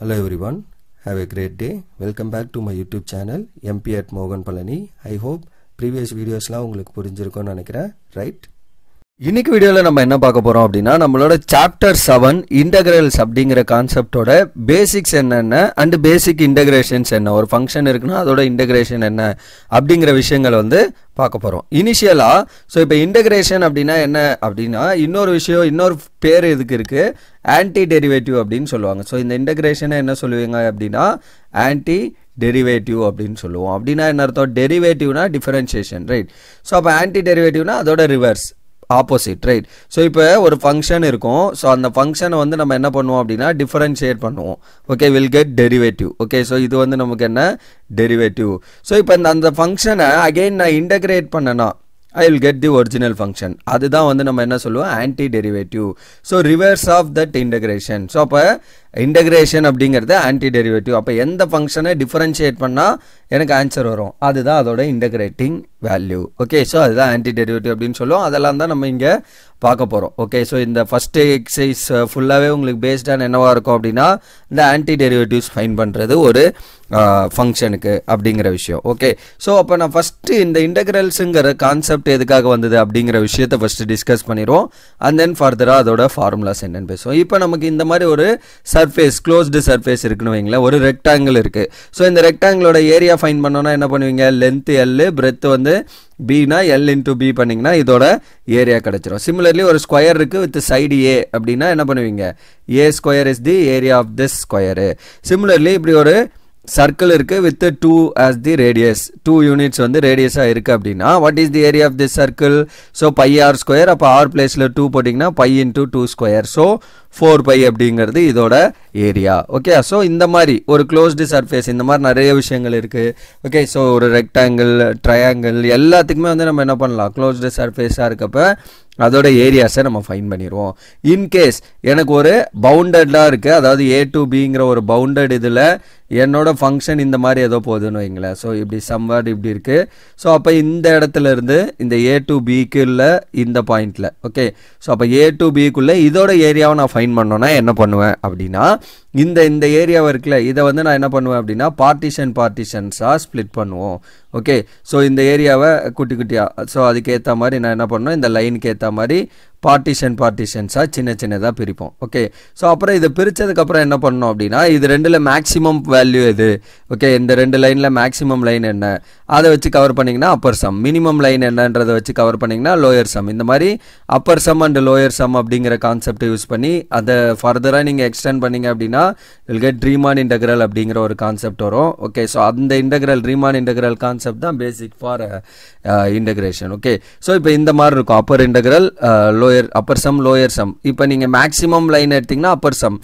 Hello everyone, have a great day. Welcome back to my YouTube channel MP at Mogan Palani. I hope previous videos la உங்களுக்கு புரிஞ்சிருக்கும்னு நினைக்கிறேன், right? இன்னைக்கு வீடியோல நம்ம என்ன பார்க்க போறோம் அப்படினா நம்மளோட சாப்டர் 7 இன்டகிரல்ஸ் அப்படிங்கற கான்செப்டோட பேசிக்ஸ் என்னென்ன and பேசிக் இன்டகிரேஷன்ஸ் என்ன, ஒரு ஃபங்க்ஷன் இருக்குனா அதோட இன்டகிரேஷன் என்ன அப்படிங்கற விஷயங்களை வந்து பார்க்க போறோம். இனிஷியலா சோ இப்போ இன்டகிரேஷன் அப்படினா என்ன அப்படினா இன்னொரு விஷயம், இன்னொரு பேர் இதுக்கு இருக்கு, ஆன்டி டெரிவேட்டிவ் அப்படினு சொல்லுவாங்க. சோ இந்த இன்டகிரேஷனை என்ன சொல்லுவீங்க அப்படினா ஆன்டி டெரிவேட்டிவ் அப்படின்னு சொல்லுவோம். அப்படின்னா என்ன அர்த்தம்? டெரிவேட்டிவ்னா டிஃபரன்ஷியேஷன், ரைட்? ஸோ அப்போ ஆன்டி டெரிவேட்டிவ்னா அதோட ரிவர்ஸ், ஆப்போசிட், ரைட்? ஸோ இப்போ ஒரு ஃபங்க்ஷன் இருக்கும். ஸோ அந்த ஃபங்க்ஷனை வந்து நம்ம என்ன பண்ணுவோம் அப்படின்னா டிஃபரன்ஷியேட் பண்ணுவோம். Okay, will get derivative. Okay, so இது வந்து நமக்கு என்ன டெரிவேட்டிவ். ஸோ இப்போ அந்த ஃபங்க்ஷனை அகெயின் நான் இன்டகிரேட் பண்ணனா I will get the original function. அதுதான் வந்து நம்ம என்ன சொல்லுவோம், anti derivative. So reverse of that integration. So அப்போ இன்டகிரேஷன் அப்படிங்கிறது ஆன்டி டெரிவேட்டிவ். அப்போ எந்த ஃபங்க்ஷனை டிஃபரன்ஷியேட் பண்ணால் எனக்கு ஆன்சர் வரும், அதுதான் அதோட இன்டகிரேட்டிங் வேல்யூ. ஓகே, ஸோ அதுதான் ஆன்டி டெரிவேட்டிவ் அப்படின்னு சொல்லுவோம். அதெல்லாம் தான் நம்ம இங்கே பார்க்க போகிறோம். ஓகே, ஸோ இந்த ஃபர்ஸ்ட் எக்ஸசைஸ் ஃபுல்லாகவே உங்களுக்கு பேஸ்டான என்னவா இருக்கும் அப்படின்னா இந்த ஆன்டி டெரிவேட்டிவ்ஸ் ஃபைன் பண்ணுறது ஒரு ஃபங்க்ஷனுக்கு அப்படிங்கிற விஷயம். ஓகே, ஸோ அப்போ நான் ஃபஸ்ட்டு இந்த இன்டகிரல்ஸுங்கிற கான்செப்ட் எதுக்காக வந்தது அப்படிங்கிற விஷயத்தை ஃபஸ்ட்டு டிஸ்கஸ் பண்ணிடுவோம். அண்ட் தென் ஃபர்தராக அதோட ஃபார்முலாஸ் என்னன்னு பேசுவோம். இப்போ நமக்கு இந்த மாதிரி ஒரு சர்ஃபேஸ், க்ளோஸ்டு சர்ஃபேஸ் இருக்குன்னு வைங்களேன், ஒரு ரெக்டாங்கிள் இருக்குது. ஸோ இந்த ரெக்டாங்கிளோட ஏரியா ஃபைன் பண்ணோன்னா என்ன பண்ணுவீங்க, லென்த் எல், பிரெத் வந்து பினா எல் இன்டூ பி பண்ணிங்கன்னா இதோட ஏரியா கிடச்சிரும். சிமிலர்லி ஒரு ஸ்கொயர் இருக்குது வித் சைடு ஏ அப்படின்னா என்ன பண்ணுவீங்க, A square is the area of this square. Similarly இப்படி ஒரு சர்க்கிள் இருக்கு with 2 as the radius, 2 units வந்து ரேடியஸா இருக்கு அப்படின்னா what is the area of this circle? So pi r square. அப்போ ஆர் பிளேஸ்ல 2 போட்டிங்கன்னா பை இன்டூ 2 ஸ்கொயர், ஸோ 4π அப்படிங்கிறது இதோட ஏரியா. ஓகே, ஸோ இந்த மாதிரி ஒரு க்ளோஸ்டு சர்ஃபேஸ், இந்த மாதிரி நிறைய விஷயங்கள் இருக்கு. ஓகே, ஸோ ஒரு ரெக்டாங்கிள், ட்ரையாங்கிள் எல்லாத்துக்குமே வந்து நம்ம என்ன பண்ணலாம், க்ளோஸ்டு சர்ஃபேஸாக இருக்கப்ப அதோட ஏரியாஸை நம்ம ஃபைன் பண்ணிடுவோம். இன்கேஸ் எனக்கு ஒரு பவுண்டட்லாம் இருக்குது, அதாவது ஏ டு பிங்கிற ஒரு பவுண்டட் இதில் என்னோட ஃபங்க்ஷன் இந்த மாதிரி ஏதோ போகுதுன்னு வைங்களேன். ஸோ இப்படி சம்வேர்ட் இப்படி இருக்குது. ஸோ அப்போ இந்த இடத்துல இருந்து இந்த ஏ டு பிக்குள்ள இந்த பாயிண்டில், ஓகே, ஸோ அப்போ ஏ டு பிக்குள்ளே இதோட ஏரியாவை நான் ஃபைன் பண்ணோன்னா என்ன பண்ணுவேன் அப்படின்னா இந்த ஏரியாவை இருக்குல்ல, இதை வந்து நான் என்ன பண்ணுவேன் அப்படின்னா பார்ட்டிஷன்ஸாக ஸ்ப்ளிட் பண்ணுவோம். ஓகே, ஸோ இந்த ஏரியாவை குட்டி குட்டியாக, ஸோ அதுக்கேற்ற மாதிரி நான் என்ன பண்ணுவேன், இந்த லைனுக்கு ஏற்ற மாதிரி பார்ட்டிஷன்ஸாக சின்னதாக பிரிப்போம். ஓகே, ஸோ அப்புறம் இதை பிரித்ததுக்கப்புறம் என்ன பண்ணணும் அப்படின்னா இது ரெண்டில் மேக்ஸிமம் வேல்யூ எது, ஓகே, இந்த ரெண்டு லைனில் மேக்ஸிமம் லைன் என்ன, அதை வச்சு கவர் பண்ணிங்கன்னா அப்பர் சம், மினிமம் லைன் என்னன்றதை வச்சு கவர் பண்ணிங்கன்னா லோயர் சம். இந்த மாதிரி upper sum and lower some அப்படிங்கிற கான்செப்டை யூஸ் பண்ணி அதை ஃபர்தராக நீங்கள் எக்ஸ்டெண்ட் பண்ணீங்க அப்படின்னா வில் கெட் ரீமான் இன்டகிரல் அப்படிங்கிற ஒரு கான்செப்ட் வரும். ஓகே, ஸோ அந்த இன்டகிரல், ரீமான் இன்டகிரல் கான்செப்ட் தான் basic for integration. Okay, so இப்போ இந்த மாதிரி இருக்கும் upper integral, upper sum, lower sum. இப்போ நீங்கள் மேக்ஸிமம் லைன் எடுத்தீங்கன்னா அப்பர் சம்,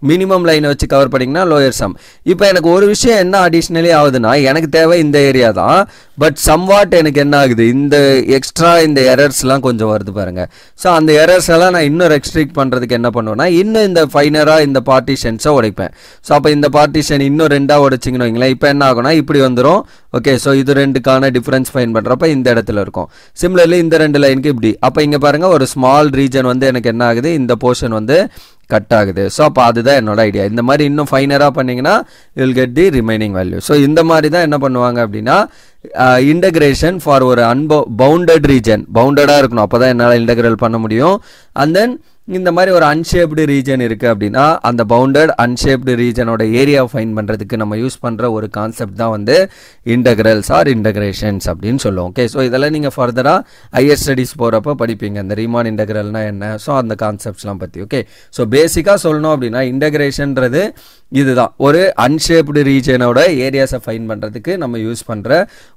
மினிமம் லைனை வச்சு கவர் பண்ணிங்கன்னா லோயர் சம். இப்போ எனக்கு ஒரு விஷயம் என்ன அடிஷ்னலி ஆகுதுன்னா எனக்கு தேவை இந்த ஏரியா தான், பட் சம்வாட் எனக்கு என்ன ஆகுது, இந்த எக்ஸ்ட்ரா இந்த எரர்ஸ்லாம் கொஞ்சம் வருது பாருங்க. ஸோ அந்த எரர்ஸ் எல்லாம் நான் இன்னும் ரெஸ்ட்ரிக்ட் பண்ணுறதுக்கு என்ன பண்ணுவேன்னா இன்னும் இந்த ஃபைனராக இந்த பார்ட்டிஷன்ஸை உடைப்பேன். ஸோ அப்போ இந்த பார்ட்டிஷன் இன்னும் ரெண்டாக உடைச்சிங்கன்னு வைங்களேன், இப்போ என்ன ஆகும்னா இப்படி வந்துடும். ஓகே, ஸோ இது ரெண்டுக்கான டிஃப்ரென்ஸ் ஃபைன் பண்ணுறப்ப இந்த இடத்துல இருக்கும். சிமிலர்லி இந்த ரெண்டு லைனுக்கு இப்படி. அப்போ இங்கே பாருங்கள் ஒரு ஸ்மால் ரீஜன் வந்து எனக்கு என்ன ஆகுது, இந்த போர்ஷன் வந்து கட் ஆகுது. ஸோ அப்போ அதுதான் என்னோட ஐடியா. இந்த மாதிரி இன்னும் ஃபைனராக பண்ணிங்கன்னா you'll get the remaining value. So இந்த மாதிரி தான் என்ன பண்ணுவாங்க அப்படின்னா இன்டகிரேஷன் ஃபார் ஒரு பவுண்டட் ரீஜன், பவுண்டடாக இருக்கணும், அப்போ தான் என்னால் இன்டகிரல் பண்ண முடியும். அண்ட் தென் இந்த மாதிரி ஒரு அன்ஷேப்டு ரீஜன் இருக்குது அப்படின்னா அந்த பவுண்டட் அன்ஷேப்டு ரீஜனோட ஏரியா ஃபைன் பண்ணுறதுக்கு நம்ம யூஸ் பண்ணுற ஒரு கான்செப்ட் தான் வந்து இன்டகிரல்ஸ் ஆர் இன்டகிரேஷன்ஸ் அப்படின்னு சொல்லுவோம். ஓகே, ஸோ இதெல்லாம் நீங்கள் ஃபர்தராக ஹையர் ஸ்டடீஸ் போகிறப்ப படிப்பீங்க, இந்த ரீமான் இன்டகிரல்னா என்ன, ஸோ அந்த கான்செப்ட்ஸ்லாம் பற்றி. ஓகே, ஸோ பேசிக்காக சொல்லணும் அப்படின்னா இன்டகிரேஷன்றது இதுதான், ஒரு அன்ஷேப்டு ரீஜனோட ஏரியாஸை ஃபைன் பண்ணுறதுக்கு நம்ம யூஸ் பண்ணுற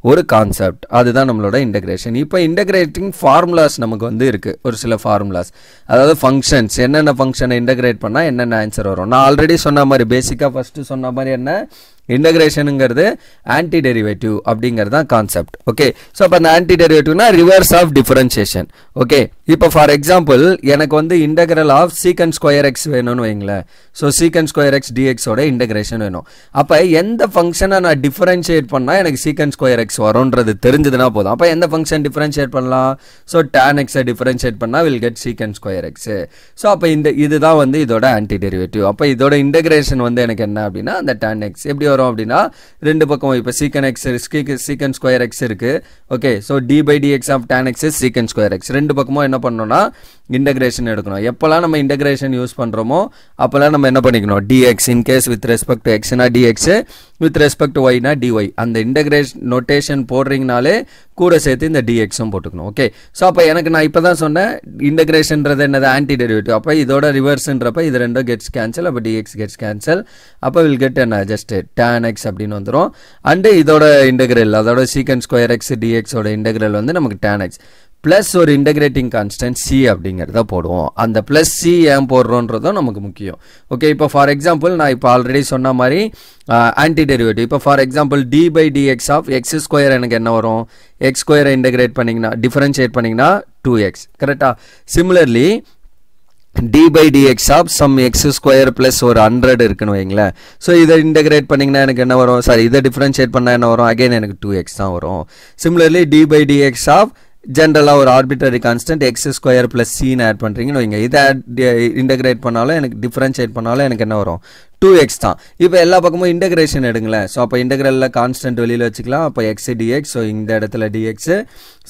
ஒரு கான்செப்ட், அதுதான் நம்மளோட இன்டகிரேஷன். இப்போ இன்டகிரேட்டிங் ஃபார்முலாஸ் நமக்கு வந்து இருக்குது, ஒரு சில ஃபார்முலாஸ், அதாவது ஃபங்க்ஷன்ஸ், என்னென்ன ஃபங்க்ஷனை இன்டகிரேட் பண்ணால் என்னென்ன ஆன்சர் வரும். நான் ஆல்ரெடி சொன்ன மாதிரி பேசிக்காக ஃபஸ்ட்டு சொன்ன மாதிரி என்ன இன்டகிரேஷனுங்கிறது ஆன்டி டெரிவேட்டிவ் அப்படிங்கிறது தான் கான்செப்ட். ஓகே, ஸோ அப்போ அந்த ஆன்டி டெரிவேட்டிவ்னா ரிவர்ஸ் ஆஃப் டிஃபரன்ஷியேஷன். ஓகே, இப்போ ஃபார் எக்ஸாம்பிள் எனக்கு வந்து integral of secant square x வேணும்னு வைங்களேன். ஸோ சீக்கன் ஸ்கொயர் எக்ஸ் டிஎக்ஸோட இன்டகிரேஷன் வேணும். அப்போ எந்த ஃபங்க்ஷனை நான் டிஃபரன்ஷியேட் பண்ணால் எனக்கு சீக்கன் ஸ்கொயர் எக்ஸ் வரும்ன்றது தெரிஞ்சதுன்னா போதும். அப்போ எந்த ஃபங்க்ஷன் டிஃபரன்ஷியேட் பண்ணலாம்? ஸோ tan எக்ஸை டிஃபரன்ஷியேட் பண்ணால் வில் கெட் சீக்கன் ஸ்கொயர் எக்ஸ். ஸோ அப்போ இதுதான் வந்து இதோட ஆன்டி டெரிவேட்டிவ். அப்போ இதோட இன்டகிரேஷன் வந்து எனக்கு என்ன அப்படின்னா அந்த tan எக்ஸ் எப்படி வரும் அப்படின்னா ரெண்டு பக்கம் இப்போ secant x secant square x இருக்கு. Okay, so d by dx of tan x is secant square x. ரெண்டு பக்கமும் என்ன பண்ணணும்னா இன்டகிரேஷன் எடுக்கணும். எப்போல்லாம் நம்ம இன்டகிரேஷன் யூஸ் பண்ணுறோமோ அப்போல்லாம் நம்ம என்ன பண்ணிக்கணும்? Dx in case with respect to எக்ஸ்னா டிஎக்ஸ், வித் ரெஸ்பெக்ட் டு ஒய்னா டிஒய். அந்த இன்டகிரேஷன் நோட்டேஷன் போடுறீங்கனாலே கூட சேர்த்து இந்த டிஎக்ஸும் போட்டுக்கணும். ஓகே, ஸோ அப்போ எனக்கு நான் இப்போ தான் சொன்னேன் இன்டகிரேஷன்றது என்னது? Anti derivative. அப்போ இதோட ரிவர்ஸ்ன்றப்ப இது ரெண்டும் கெட்ஸ் கேன்சல். அப்போ டிஎக்ஸ் கெட்ஸ் கேன்சல். அப்போ வில் கெட் என்ன? ஜஸ்ட் tan எக்ஸ் அப்படின்னு வந்துடும். அண்டு இதோட இன்டகிரல் அதோட சீக்கன் ஸ்கொயர் எக்ஸ் டிஎக்ஸோட இன்டகிரல் வந்து நமக்கு tan எக்ஸ் ப்ளஸ் ஒரு இன்டகிரேட்டிங் கான்ஸ்டன்ட் சி அப்படிங்கிறத போடுவோம். அந்த ப்ளஸ் சி ஏன் போடுறோன்றதும் நமக்கு முக்கியம். ஓகே, இப்போ ஃபார் எக்ஸாம்பிள் நான் இப்போ ஆல்ரெடி சொன்ன மாதிரி ஆன்டி டெரிவேட்டிவ். இப்போ for example d by dx of x square எனக்கு என்ன வரும்? எக்ஸ் ஸ்கொயரை இன்டகிரேட் பண்ணிங்கன்னா டிஃபரன்ஷியேட் பண்ணிங்கன்னா 2x. கரெக்டா? Similarly d by dx of some x square plus ஒரு 100 இருக்குன்னு வைங்களேன். ஸோ இதை இன்டகிரேட் பண்ணிங்கன்னா எனக்கு என்ன வரும்? சாரி, இதை டிஃபரன்ஷியேட் பண்ணால் என்ன வரும்? அகைன் எனக்கு 2x தான் வரும். Similarly d by dx of ஜென்ரலாக ஒரு arbitrary constant x square plus சின்னு ஆட் பண்ணுறீங்கன்னு வைங்க. இதை இன்டகிரேட் பண்ணாலும் எனக்கு டிஃபரன்ஷியேட் பண்ணாலும் எனக்கு என்ன வரும்? 2x தான். இப்போ எல்லா பக்கமும் இன்டகிரேஷன் எடுங்களேன். ஸோ அப்போ இன்டகிரலில் கான்ஸ்டன்ட் வெளியில் வச்சுக்கலாம். அப்போ எக்ஸ் டிஎக்ஸ். ஸோ இந்த இடத்துல டிஎக்ஸு.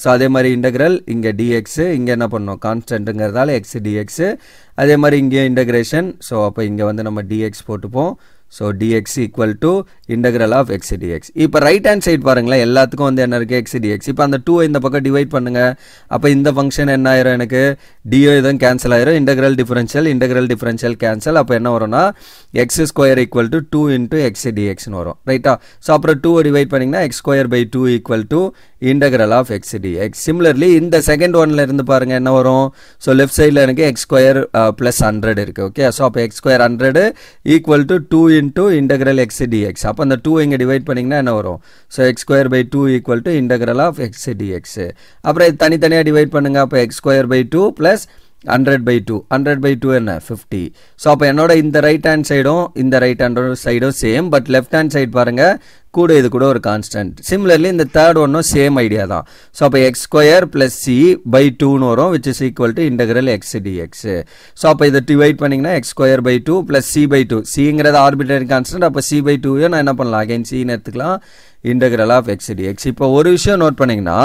ஸோ அதே மாதிரி இன்டகிரல் இங்கே டிஎக்ஸு, இங்கே என்ன பண்ணணும்? கான்ஸ்டன்ட்டுங்கிறதால எக்ஸ் டிஎக்ஸு. அதே மாதிரி இங்கே இன்டகிரேஷன். ஸோ அப்போ இங்கே வந்து நம்ம டிஎக்ஸ் போட்டுப்போம். So dx equal to integral of x d x. இப்போ ரைட் ஹேண்ட் சைட் பாருங்களேன், எல்லாத்துக்கும் வந்து என்ன இருக்குது? X d x. இப்போ அந்த 2 இந்த பக்கம் டிவைட் பண்ணுங்க. அப்போ இந்த ஃபங்க்ஷன் என்ன ஆயிரும்? எனக்கு டிஓ இதுவும் கேன்சல் ஆயிரும். Integral differential cancel. அப்போ என்ன வரும்னா x square equal to 2 into x டிஎக்ஸ்னு வரும். ரைட்டா? ஸோ அப்புறம் 2 டிவைட் பண்ணிங்கன்னா x square by 2 equal to integral of x dx. Similarly இந்த செகண்ட் ஒன்ல இருந்து பாருங்க என்ன வரும்? ஸோ லெஃப்ட் சைடில் எனக்கு எக்ஸ் ஸ்கொயர் பிளஸ் 100 இருக்கு. ஓகே, ஸோ அப்போ x square 100 equal to 2 into integral x d x. அப்போ அந்த 2 இங்கே டிவைட் பண்ணிங்கன்னா என்ன வரும்? So x square by 2 equal to integral of x d x. அப்புறம் இது தனித்தனியாக டிவைட் பண்ணுங்க. அப்போ எக்ஸ் ஸ்கொயர் பை 2 பிளஸ் 100/2 என்ன? 50. ஸோ அப்போ என்னோட இந்த ரைட் ஹேண்ட் சைடும் இந்த ரைட் ஹேண்ட் சைடும் same. But left hand side பாருங்க கூட இது கூட ஒரு கான்ஸ்டன்ட். சிமிலர்லி இந்த தேர்ட் ஒன்னும் சேம் ஐடியா தான். ஸோ அப்போ x square plus c by 2ன்னு வரும், which is equal to integral x dx. So அப்போ இதை டிவைட் பண்ணிங்கன்னா x square by 2 plus c by 2. சிங்கிறது ஆர்பிட்டரி கான்ஸ்டன்ட். அப்போ சி பை 2 நான் என்ன பண்ணலாம்? அகைன் சின்னு எடுத்துக்கலாம். Integral of x d x. இப்போ ஒரு விஷயம் நோட் பண்ணிங்கன்னா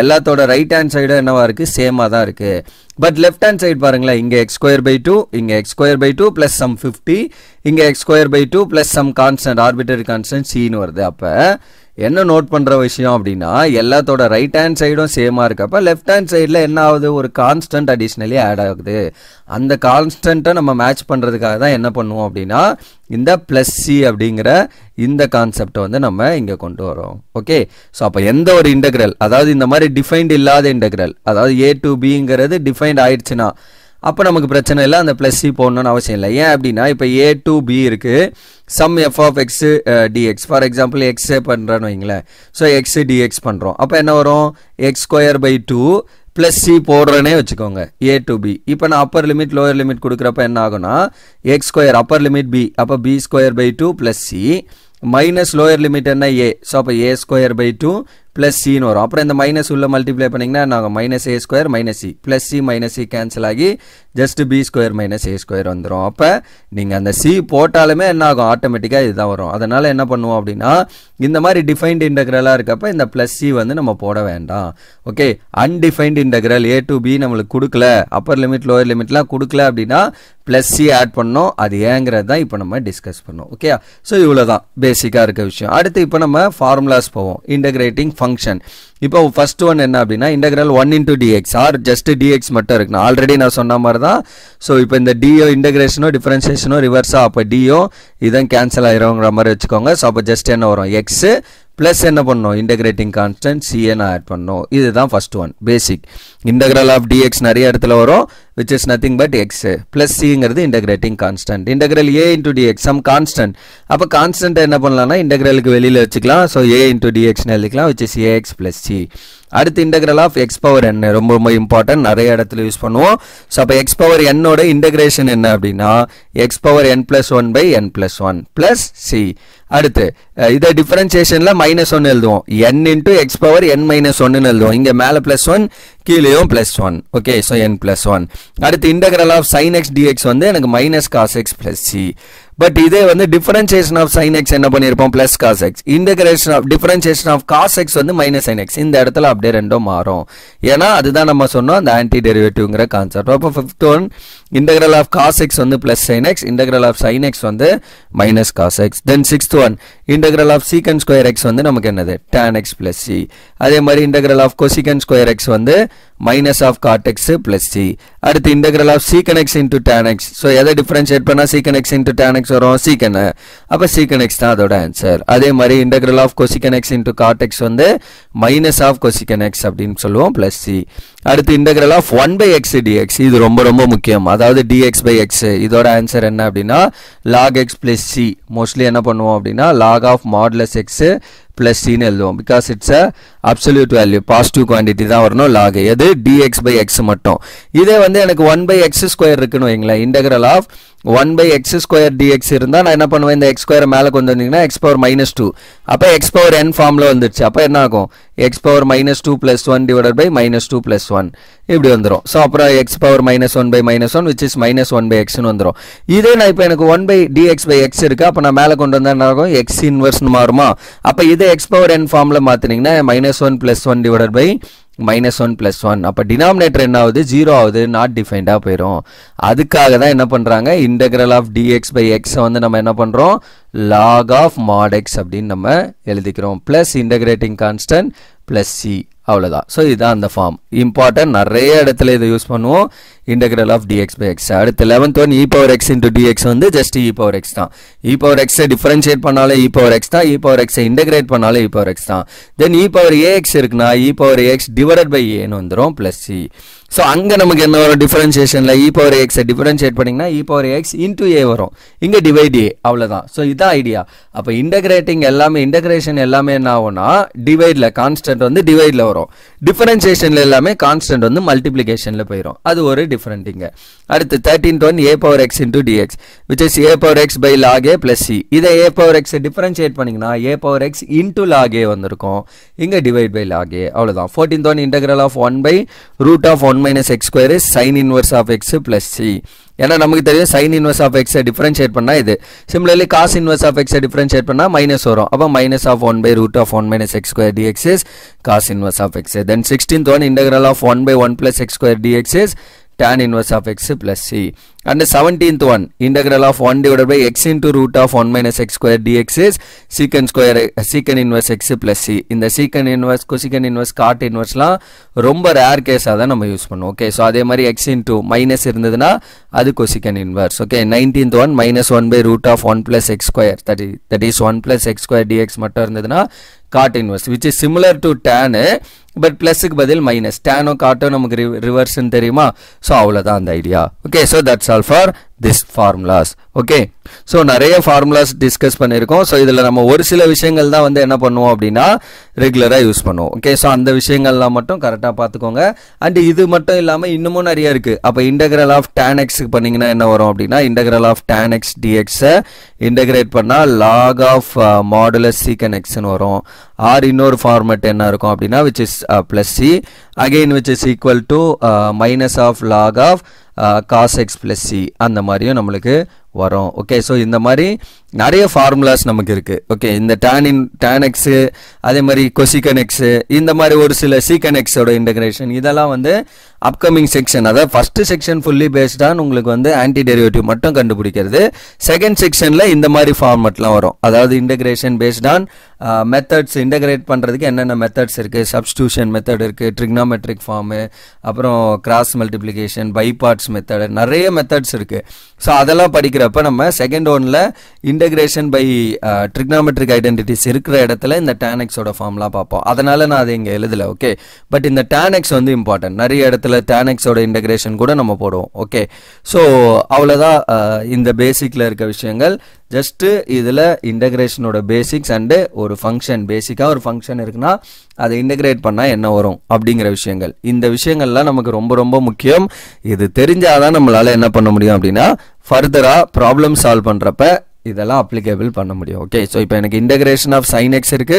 எல்லாத்தோட ரைட் ஹேண்ட் சைடும் என்னவா இருக்குது? சேமாக தான் இருக்குது. பட் லெஃப்ட் ஹேண்ட் சைடு பாருங்களேன், இங்கே எக்ஸ் ஸ்கொயர் பை 2, இங்கே x square by 2 plus some 50, இங்கே x square by 2 plus some constant arbitrary constant சின்னு வருது. அப்போ என்ன நோட் பண்ணுற விஷயம் அப்படின்னா எல்லாத்தோட ரைட் ஹேண்ட் சைடும் சேமாக இருக்கப்போ லெஃப்ட் ஹேண்ட் சைடில் என்ன ஆகுது? ஒரு கான்ஸ்டன்ட் அடிஷ்னலி ஆட் ஆகுது. அந்த கான்ஸ்டன்ட்டை நம்ம மேட்ச் பண்ணுறதுக்காக தான் என்ன பண்ணுவோம் அப்படின்னா இந்த பிளஸ் சி அப்படிங்கிற இந்த கான்செப்டை வந்து நம்ம இங்கே கொண்டு வரோம். ஓகே, ஸோ அப்போ எந்த ஒரு இன்டகிரல், அதாவது இந்த மாதிரி டிஃபைன்ட் இல்லாத இன்டகிரல், அதாவது ஏ டு பிங்கிறது டிஃபைன்ட் ஆயிடுச்சுன்னா அப்போ நமக்கு பிரச்சனை இல்லை, அந்த பிளஸ் சி போடணும்னு அவசியம் இல்லை. ஏன் அப்படின்னா இப்போ ஏ டு பி இருக்குது, some f of x dx. For example x பண்ணுறோன்னு வைங்களேன். ஸோ எக்ஸ் டிஎக்ஸ் பண்ணுறோம். அப்போ என்ன வரும்? X square by 2 plus c போடுறேனே வச்சுக்கோங்க, ஏ டு பி. இப்போ நான் அப்பர் லிமிட் லோயர் லிமிட் கொடுக்குறப்ப என்ன ஆகும்னா x square upper limit B, அப்போ B square by 2 plus c minus lower limit என்ன? ஏ. ஸோ அப்போ ஏ ஸ்கொயர் பை 2 பிளஸ் சின்னு வரும். அப்புறம் இந்த மைனஸ் உள்ள மல்டிப்ளை பண்ணிங்கன்னா நாங்கள் minus A square minus c, plus c minus c cancel ஆகி just B square minus A square வந்துடும். அப்போ நீங்கள் அந்த சி போட்டாலுமே என்ன ஆகும்? ஆட்டோமேட்டிக்காக இதுதான் வரும். அதனால் என்ன பண்ணுவோம் அப்படின்னா இந்த மாதிரி டிஃபைன்ட் இன்டகிரலாக இருக்கப்போ இந்த பிளஸ் சி வந்து நம்ம போட வேண்டாம். Okay, undefined integral A to B நம்மளுக்கு கொடுக்கல, அப்பர் லிமிட் லோயர் லிமிட்லாம் கொடுக்கல அப்படின்னா பிளஸ் சி ஆட் பண்ணோம். அது ஏங்கிறது தான் இப்போ நம்ம டிஸ்கஸ் பண்ணோம். ஓகே, ஸோ இவ்வளோ தான் பேசிக்காக இருக்க விஷயம். அடுத்து இப்போ நம்ம ஃபார்முலாஸ் போவோம். Integrating function. இப்போ ஃபர்ஸ்ட் ஒன் என்ன அப்படின்னா integral 1 into dx are just dx மட்டும் இருக்குண்ணா. ஆல்ரெடி நான் சொன்ன மாதிரி தான். ஸோ இப்போ இந்த டிஓ இன்டகிரேஷனோ டிஃபரன்சியேஷனோ ரிவர்ஸா, அப்போ டிஓ இதான் கேன்சல் ஆயிருங்கிற மாதிரி வச்சுக்கோங்க. ஸோ அப்போ ஜஸ்ட் என்ன வரும்? எக்ஸ் ப்ளஸ் என்ன பண்ணணும், இன்டகிரேட்டிங் கான்ஸ்டன்ட் சிஏ நான் ஆட் பண்ணணும். இதுதான் first one basic. Integral of dx நிறைய இடத்துல வரும், which is nothing but x plus c-ங்கிறது integrating constant. Integral a into dx some constant. அப்போ கான்ஸ்டன்ட் என்ன பண்ணலாம்னா இன்டகிரலுக்கு வெளியில் வச்சுக்கலாம். ஸோ a into dxன்னு எழுதிக்கலாம், which is ax plus c. அடுத்து integral of x power n ரொம்ப ரொம்ப இம்பார்ட்டன்ட், நிறைய இடத்துல யூஸ் பண்ணுவோம். ஸோ அப்போ எக்ஸ் பவர் என்னோட இன்டகிரேஷன் என்ன அப்படின்னா X power n plus 1 by n plus 1 plus c. அடுத்து இதை டிஃபரன்சியேஷன்ல -1 எழுதுவோம், n into x power n minus 1 எழுதுவோம். இங்க மேல +1 கீழேயும் +1. Okay, so n plus 1. அடுத்து integral of sin x dx வந்து எனக்கு -cos x plus c. But இதே வந்து டிஃபரன்சியேஷன் ஆஃப் sin x என்ன பண்ணியிருப்போம், plus cos x. Integration of differentiation of cos x வந்து -sin x. இந்த இடத்துல அப்படியே ரெண்டும் மாறும், ஏன்னா அதுதான் நம்ம சொன்னோம் அந்த ஆன்டி டெரிவேட்டிவ்ங்கிற கான்செப்ட். அப்போ fifth one integral of cos x வந்து plus sin x, integral of sin x வந்து -cos x. Then sixth one integral of secant square x வந்து நமக்கு என்னது, tan x plus c. அதே மாதிரி integral of cosecant square x வந்து minus of cot x plus c. அடுத்து integral of secant x into tan x. So எதை differentiate பண்ணா secant x into tan x வரும், secant. அப்போ secant x தான் அதோட ஆன்சர். அதே மாதிரி integral of cosecant x into cot x வந்து minus of cosecant x அப்படின்னு சொல்லுவோம் plus c. அடுத்து integral of 1 by x dx, இது ரொம்ப ரொம்ப முக்கியம். அதாவது dx by x இதோட ஆன்சர் என்ன அப்படின்னா log x plus c. Mostly என்ன பண்ணுவோம் அப்படின்னா log of modulus x plus c ன்னு எழுதுவோம், because it's a absolute value, positive quantity தான் வரணும் log. எது dx by x மட்டும். இதே வந்து எனக்கு 1 by x ஸ்கொயர் இருக்குன்னு வைங்களேன், integral of 1 by x square dx இருந்தால் நான் என்ன பண்ணுவேன், இந்த x ஸ்கொயர் மேலே கொண்டு வந்தீங்கன்னா x power -2. அப்போ x power n ஃபார்மில் வந்துடுச்சு. அப்போ என்ன ஆகும், x power -2 plus 1 divided by -2 plus 1 இப்படி வந்துடும். ஸோ அப்புறம் x power -1 by -1 which is -1 by x ன்னு வந்துடும். இதே நான் இப்போ எனக்கு 1 by dx by x இருக்கு, அப்போ நான் மேலே கொண்டு வந்தால் என்ன ஆகும், x இன்வர்ஸ்னு மாறுமா. அப்போ இதே x power n ஃபார்மில் மாற்றினீங்கன்னா -1 plus 1 divided by -1 plus 1. அப்போ டினாமினேட்டர் என்ன ஆகுது, 0 ஆகுது, நாட் டிஃபைன்டாக போயிடும். அதுக்காக தான் என்ன பண்ணுறாங்க, integral of dx by x வந்து நம்ம என்ன பண்ணுறோம், log of mod x அப்படின்னு நம்ம எழுதிக்கிறோம், plus integrating constant plus c. அவ்வளோதான். ஸோ இதுதான் அந்த ஃபார்ம், இம்பார்ட்டன்ட், நிறைய இடத்துல இதை யூஸ் பண்ணுவோம். Integral of dx by x. அடுத்து 11th one e power x into dx வந்து ஜஸ்ட் e power x தான். e power x டிஃபரன்ஷியேட் பண்ணாலே e power x தான், e power x இன்டகிரேட் பண்ணாலே e power x தான். Then e power ax இருக்குன்னா e power ax divided by a ன்னு வந்துடும் plus c. So அங்கே நமக்கு என்ன வரும், டிஃபரன்ஷியேஷனில் e power x டிஃபரன்ஷியேட் பண்ணிங்கன்னா e power x into a வரும், இங்கே டிவைட் a, அவ்வளோதான். ஸோ இதான் ஐடியா. அப்போ இன்டகிரேட்டிங் எல்லாமே, இன்டகிரேஷன் எல்லாமே என்ன ஆகும்னா டிவைடில், கான்ஸ்டன்ட் வந்து டிவைடில் வரும். டிஃபரன்ஷியேஷனில் எல்லாமே கான்ஸ்டன்ட் வந்து மல்டிப்ளிகேஷனில் போயிடும். அது ஒரு டிஃபரெண்ட்டிங்க. அடுத்து 13th one a power x into dx which is a power x by log a plus c. இதை a power x டிஃபரன்ஷியேட் பண்ணிங்கன்னா a power x into log a வந்திருக்கும், இங்கே டிவைட் பை log a, அவ்வளோதான். 14th one integral of 1 by root of 1 minus x square is sin inverse of x plus c. ஏன்னா நமக்கு தெரியும் sin inverse of x differentiate பண்ணா இது. Similarly cos inverse of x differentiate பண்ணா minus வரும். அப்போ minus of 1 by root of 1 minus x square dx is cos inverse of x. Then 16th one integral of 1 by 1 plus x square dx is tan inverse of x plus c. And the 17th one integral of 1 divided by x into root of 1 minus x square dx is secant inverse x plus c. இந்த secant inverse, cosecant inverse, cot inverse லாம் ரொம்ப rare கேஸாக தான் நம்ம use பண்ணுவோம். Okay, so அதே மாதிரி x into minus இருந்ததுன்னா அது cosecant inverse. Okay, 19th one minus 1 by root of 1 plus x square, that is 1 plus x square dx மட்டும் இருந்ததுன்னா cot inverse, which is similar to tan, but பிளஸுக்கு பதில் minus. டேனோ காட்டோ நமக்கு ரிவர்ஸ்ன்னு தெரியுமா. So அவ்வளோதான் அந்த idea. Okay, so that's all for this formulas. Okay, so நிறைய formulas discuss பண்ணியிருக்கோம். So இதில் நம்ம ஒரு சில விஷயங்கள் தான் வந்து என்ன பண்ணுவோம் அப்படின்னா ரெகுலராக யூஸ் பண்ணுவோம். ஓகே, ஸோ அந்த விஷயங்கள்லாம் மட்டும் கரெக்டாக பார்த்துக்கோங்க. அண்ட் இது மட்டும் இல்லாமல் இன்னமும் நிறைய இருக்குது. அப்போ இன்டகிரல் ஆஃப் tan x பண்ணிங்கன்னா என்ன வரும் அப்படின்னா integral of tan x dx integrate பண்ணால் log ஆஃப் மாடுலஸ் secant xன்னு வரும். ஆர் இன்னொரு ஃபார்மேட் என்ன இருக்கும் அப்படின்னா which is plus c again which is equal to minus of log of cos x plus c அந்த மாதிரியும் நம்மளுக்கு வரும். ஓகே, ஸோ இந்த மாதிரி நிறைய ஃபார்முலாஸ் நமக்கு இருக்கு. ஓகே, இந்த tan x அதே மாதிரி cosecant x இந்த மாதிரி ஒரு சில secant x ஓட இன்டகிரேஷன் இதெல்லாம் வந்து அப்கமிங் செக்ஷன், அதாவது first section fully based on உங்களுக்கு வந்து ஆன்டி டெரிவேட்டிவ் மட்டும் கண்டுபிடிக்கிறது. செகண்ட் செக்ஷன்ல இந்த மாதிரி ஃபார்மேட்லாம் வரும். அதாவது integration based on methods, integrate பண்றதுக்கு என்னென்ன மெத்தட்ஸ் இருக்கு, சப்ஸ்டியூஷன் மெத்தட் இருக்கு, ட்ரிக்னாமெட்ரிக் ஃபார்மு, அப்புறம் cross multiplication, by parts method, நிறைய மெத்தட்ஸ் இருக்கு. ஸோ அதெல்லாம் படிக்கிற படிக்கிறப்ப நம்ம செகண்ட் ஒன்ல இன்டகிரேஷன் பை ட்ரிக்னாமெட்ரிக் ஐடென்டிட்டிஸ் இருக்கிற இடத்துல இந்த tan x ஓட ஃபார்முலா பார்ப்போம். அதனால நான் அதை இங்கே எழுதல. ஓகே, பட் இந்த tan x வந்து இம்பார்ட்டன்ட். நிறைய இடத்துல tan x ஓட இன்டகிரேஷன் கூட நம்ம போடுவோம். ஓகே, ஸோ அவ்வளோதான் இந்த பேசிக்ல இருக்க விஷயங்கள். ஜஸ்ட் இதில் இன்டகிரேஷனோட பேசிக்ஸ் அண்டு ஒரு ஃபங்க்ஷன், பேசிக்காக ஒரு ஃபங்க்ஷன் இருக்குன்னா அதை இன்டகிரேட் பண்ணால் என்ன வரும் அப்படிங்கிற விஷயங்கள். இந்த விஷயங்கள்லாம் நமக்கு ரொம்ப ரொம்ப முக்கியம். இது தெரிஞ்சாதான் நம்மளால என்ன பண்ண முடியும் அப்படின்னா ஃபர்தராக ப்ராப்ளம் சால்வ் பண்ணுறப்ப இதெல்லாம் அப்ளிகேபிள் பண்ண முடியும். ஓகே, ஸோ இப்போ எனக்கு இன்டகிரேஷன் ஆஃப் sin x இருக்கு,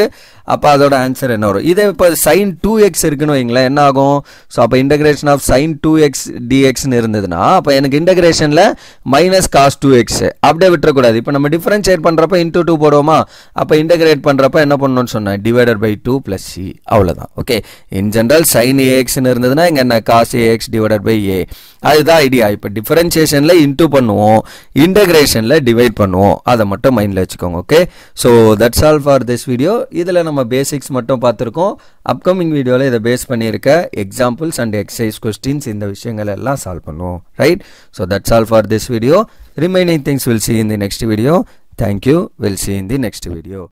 அப்போ அதோட ஆன்சர் என்ன வரும்? இதே இப்போ sin 2x இருக்குன்னு வைங்களேன், என்ன ஆகும்? ஸோ அப்போ இன்டகிரேஷன் ஆஃப் sin 2x dxன்னு இருந்ததுன்னா அப்போ எனக்கு இன்டகிரேஷனில் மைனஸ் காஸ் 2x அப்படியே விட்டுறக்கூடாது. இப்போ நம்ம டிஃபரன்ஷியேட் பண்ணுறப்ப இன்டூ 2 போடுவோமா? அப்போ இன்டகிரேட் பண்ணுறப்ப என்ன பண்ணணும்னு சொன்னேன், டிவைடட் பை 2 + c, அவ்வளோதான். ஓகே, இன் ஜென்ரல் sin axன்னு இருந்ததுன்னா இங்கே என்ன cos ax divided by a, அதுதான் ஐடியா. இப்போ டிஃபரன்ஷியேஷனில் இன்டூ பண்ணுவோம், இன்டகிரேஷனில் டிவைட் பண்ணுவோம், அதை மட்டும் மைண்டில் வச்சுக்கோங்க. Okay, so that's all for this video. இதில் நம்ம பேசிக்ஸ் மட்டும் பார்த்துருக்கோம். அப்கமிங் வீடியோவில் இதை பேஸ் பண்ணியிருக்க எக்ஸாம்பிள்ஸ் அண்ட் எக்ஸசைஸ் கொஸ்டின்ஸ் இந்த விஷயங்கள் எல்லாம் சால்வ் பண்ணுவோம். Right, so that's all for this video. Remaining things will see in the next video. Thank you. We'll see in the next video.